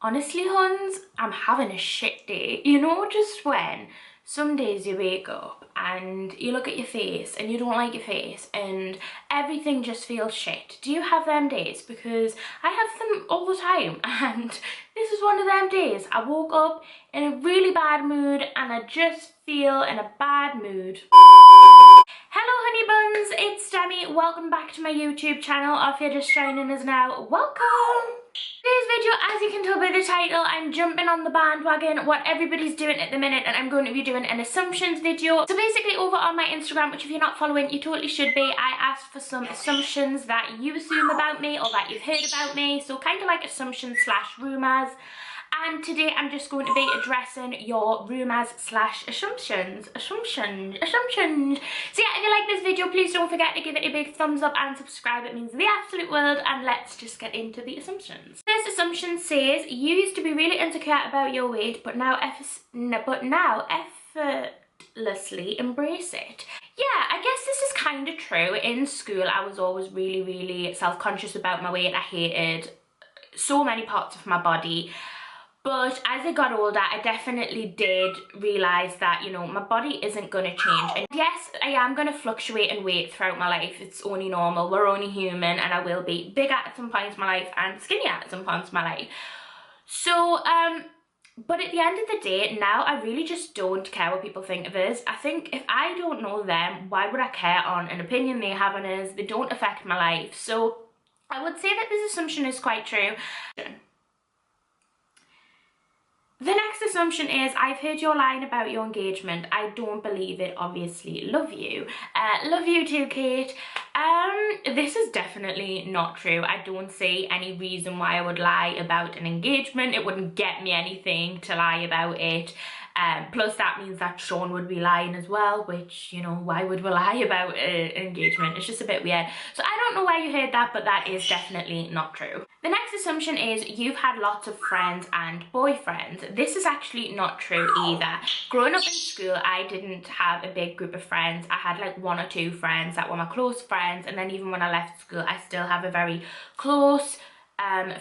Honestly, huns, I'm having a shit day. You know, just when some days you wake up and you look at your face and you don't like your face and everything just feels shit. Do you have them days? Because I have them all the time, and this is one of them days. I woke up in a really bad mood and I just feel in a bad mood. Hello honey buns, it's Demi. Welcome back to my YouTube channel, or if you're just joining us now, welcome! Today's video, as you can tell by the title, I'm jumping on the bandwagon, what everybody's doing at the minute, and I'm going to be doing an assumptions video. So basically over on my Instagram, which if you're not following, you totally should be, I asked for some assumptions that you assume about me or that you've heard about me, so kind of like assumptions slash rumours. And today I'm just going to be addressing your rumours slash assumptions. Assumptions. So yeah, if you like this video, please don't forget to give it a big thumbs up and subscribe. It means the absolute world. And let's just get into the assumptions. First assumption says, you used to be really insecure about your weight, but now effortlessly embrace it. Yeah, I guess this is kind of true. In school, I was always really self-conscious about my weight. I hated so many parts of my body. But as I got older, I definitely did realise that, you know, my body isn't going to change. And yes, I am going to fluctuate in weight throughout my life. It's only normal. We're only human, and I will be bigger at some points of my life and skinnier at some points of my life. So, but at the end of the day, now I really just don't care what people think of us. I think if I don't know them, why would I care on an opinion they have on us? They don't affect my life. So I would say that this assumption is quite true. The next assumption is, I've heard your line about your engagement. I don't believe it, obviously. Love you. Love you too, Kate. This is definitely not true. I don't see any reason why I would lie about an engagement. It wouldn't get me anything to lie about it. Plus that means that Sean would be lying as well, which, you know, why would we lie about an engagement? It's just a bit weird. So I don't know where you heard that, but that is definitely not true. The next assumption is you've had lots of friends and boyfriends. This is actually not true either. Growing up in school, I didn't have a big group of friends. I had like one or two friends that were my close friends, and then even when I left school, I still have a very close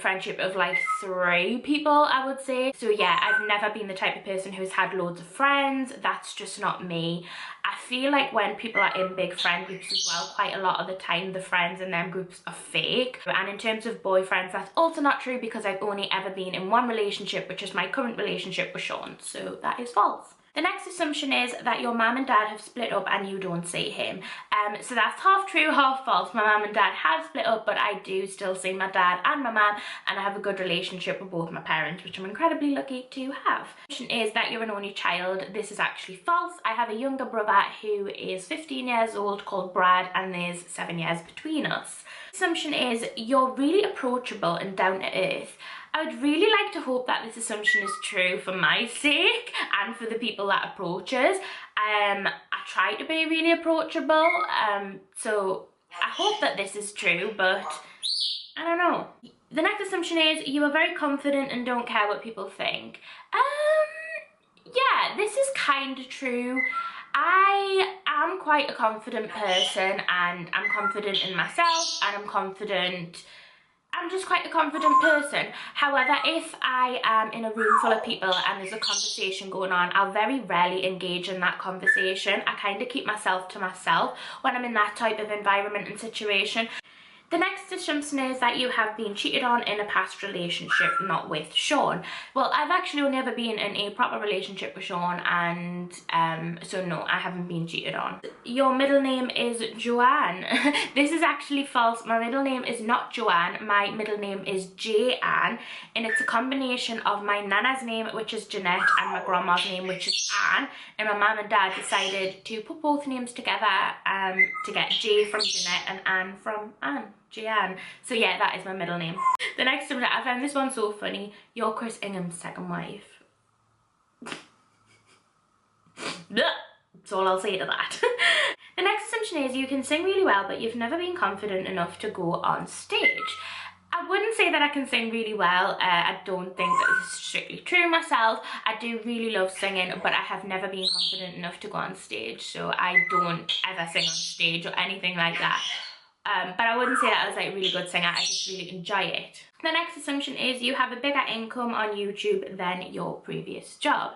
friendship of like 3 people, I would say. So yeah, I've never been the type of person who's had loads of friends. That's just not me. I feel like when people are in big friend groups as well, quite a lot of the time the friends in them groups are fake. And in terms of boyfriends, that's also not true, because I've only ever been in one relationship, which is my current relationship with Sean. So that is false. The next assumption is that your mum and dad have split up and you don't see him. So that's half true, half false. My mum and dad have split up, but I do still see my dad and my mum, and I have a good relationship with both my parents, which I'm incredibly lucky to have. The assumption is that you're an only child. This is actually false. I have a younger brother who is 15 years old called Brad, and there's 7 years between us. The assumption is you're really approachable and down to earth. I would really like to hope that this assumption is true for my sake and for the people that approach us. I try to be really approachable, so I hope that this is true, but I don't know. The next assumption is you are very confident and don't care what people think. Yeah, this is kind of true. I am quite a confident person, and I'm confident in myself, and I'm just quite a confident person. However, if I am in a room full of people and there's a conversation going on, I'll very rarely engage in that conversation. I kind of keep myself to myself when I'm in that type of environment and situation. The next assumption is that you have been cheated on in a past relationship, not with Sean. Well, I've actually only ever been in a proper relationship with Sean, and so no, I haven't been cheated on. Your middle name is Joanne. This is actually false. My middle name is not Joanne. My middle name is J-Ann, and it's a combination of my nana's name, which is Jeanette, and my grandma's name, which is Anne. And my mum and dad decided to put both names together to get J from Jeanette and Anne from Anne. Jan. So yeah, that is my middle name. The next one, I found this one so funny. You're Chris Ingham's second wife. That's all I'll say to that. The next assumption is you can sing really well, but you've never been confident enough to go on stage. I wouldn't say that I can sing really well. I don't think that this is strictly true myself. I do really love singing, but I have never been confident enough to go on stage. So I don't ever sing on stage or anything like that. but I wouldn't say that I was like a really good singer. I just really enjoy it. The next assumption is you have a bigger income on YouTube than your previous job.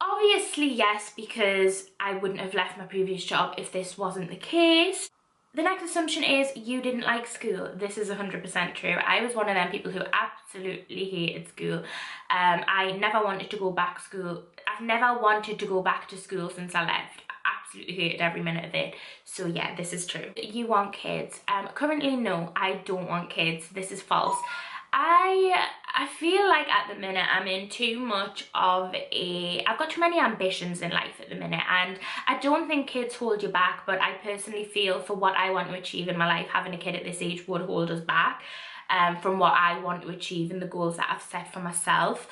Obviously yes, because I wouldn't have left my previous job if this wasn't the case. The next assumption is you didn't like school. This is 100% true. I was one of them people who absolutely hated school. I never wanted to go back to school. I've never wanted to go back to school since I left. I absolutely hated every minute of it. So yeah, this is true. You want kids? Currently no, I don't want kids. This is false. I feel like at the minute I'm in too much of I've got too many ambitions in life at the minute, and I don't think kids hold you back, but I personally feel for what I want to achieve in my life, having a kid at this age would hold us back from what I want to achieve and the goals that I've set for myself.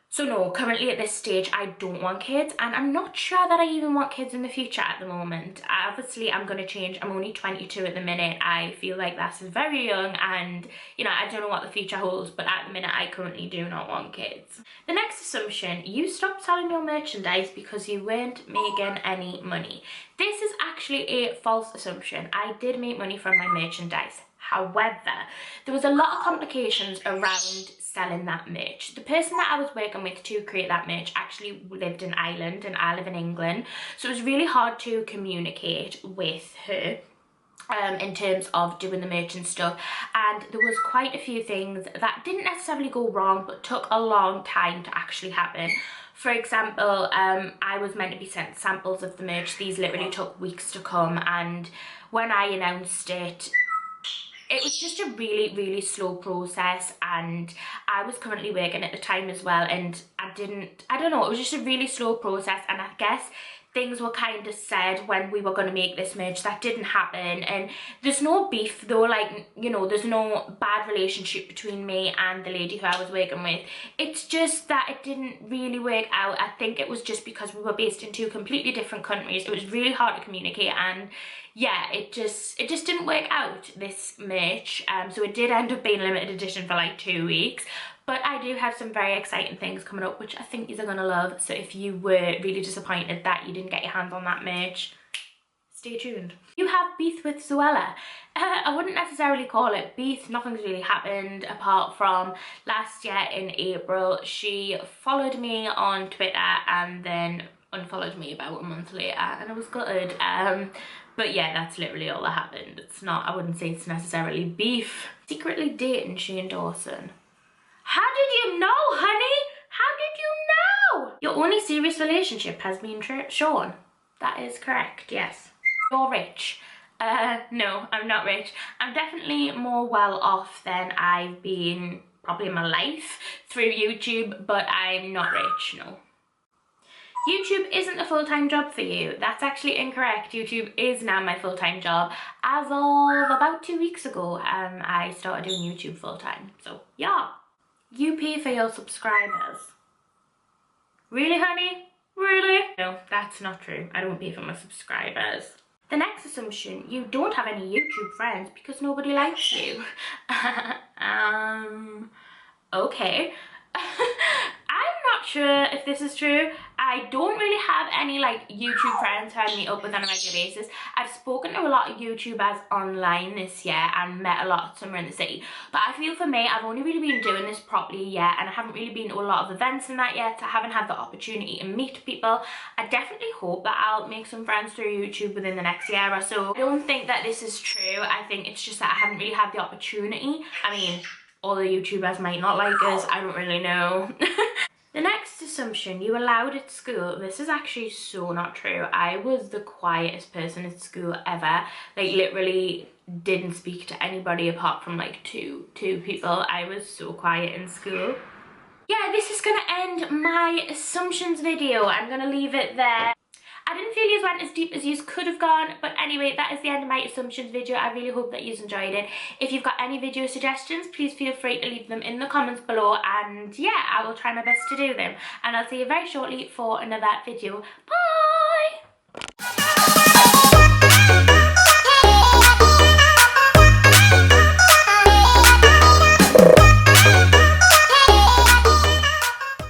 So no, currently at this stage, I don't want kids, and I'm not sure that I even want kids in the future at the moment. Obviously, I'm going to change. I'm only 22 at the minute. I feel like that's very young, and, you know, I don't know what the future holds, but at the minute, I currently do not want kids. The next assumption, you stopped selling your merchandise because you weren't making any money. This is actually a false assumption. I did make money from my merchandise. However, there was a lot of complications around selling that merch. The person that I was working with to create that merch actually lived in Ireland and I live in England, so it was really hard to communicate with her in terms of doing the merch and stuff, and there was quite a few things that didn't necessarily go wrong but took a long time to actually happen. For example, I was meant to be sent samples of the merch. These literally took weeks to come, and when I announced it, it was just a really slow process, and I was currently working at the time as well, and I don't know, it was just a really slow process, and I guess things were kind of said when we were going to make this merch that didn't happen. And there's no beef though, like, you know, there's no bad relationship between me and the lady who I was working with. It's just that it didn't really work out. I think it was just because we were based in two completely different countries. It was really hard to communicate, and yeah, it just didn't work out, this merch. So it did end up being limited edition for like 2 weeks. But I do have some very exciting things coming up, which I think you're gonna love. So if you were really disappointed that you didn't get your hands on that merch, stay tuned. You have beef with Zoella. I wouldn't necessarily call it beef. Nothing's really happened apart from last year in April. She followed me on Twitter and then unfollowed me about a month later, and I was gutted. But yeah, that's literally all that happened. It's not, I wouldn't say it's necessarily beef. Secretly dating Shane Dawson. How did you know, honey? How did you know? Your only serious relationship has been shown. That is correct, yes. You're rich. No, I'm not rich. I'm definitely more well off than I've been probably in my life through YouTube, but I'm not rich, no. YouTube isn't a full-time job for you. That's actually incorrect. YouTube is now my full-time job. As of about 2 weeks ago, I started doing YouTube full-time, so yeah. You pay for your subscribers. Really, honey? Really? No, that's not true. I don't pay for my subscribers. The next assumption, you don't have any YouTube friends because nobody likes you. Okay. I'm not sure if this is true. I don't really have any like YouTube friends who I meet up with on a regular basis. I've spoken to a lot of YouTubers online this year and met a lot somewhere in the city. But I feel for me, I've only really been doing this properly a year, and I haven't really been to a lot of events and that yet. I haven't had the opportunity to meet people. I definitely hope that I'll make some friends through YouTube within the next year or so. I don't think that this is true. I think it's just that I haven't really had the opportunity. I mean, all the YouTubers might not like us. I don't really know. The next assumption, you were loud at school. This is actually so not true. I was the quietest person at school ever. Like literally didn't speak to anybody apart from like two people. I was so quiet in school. Yeah, this is gonna end my assumptions video. I'm gonna leave it there. I didn't feel you went as deep as you could have gone, but anyway, that is the end of my assumptions video. I really hope that you enjoyed it. If you've got any video suggestions, please feel free to leave them in the comments below, and yeah, I will try my best to do them. And I'll see you very shortly for another video. Bye!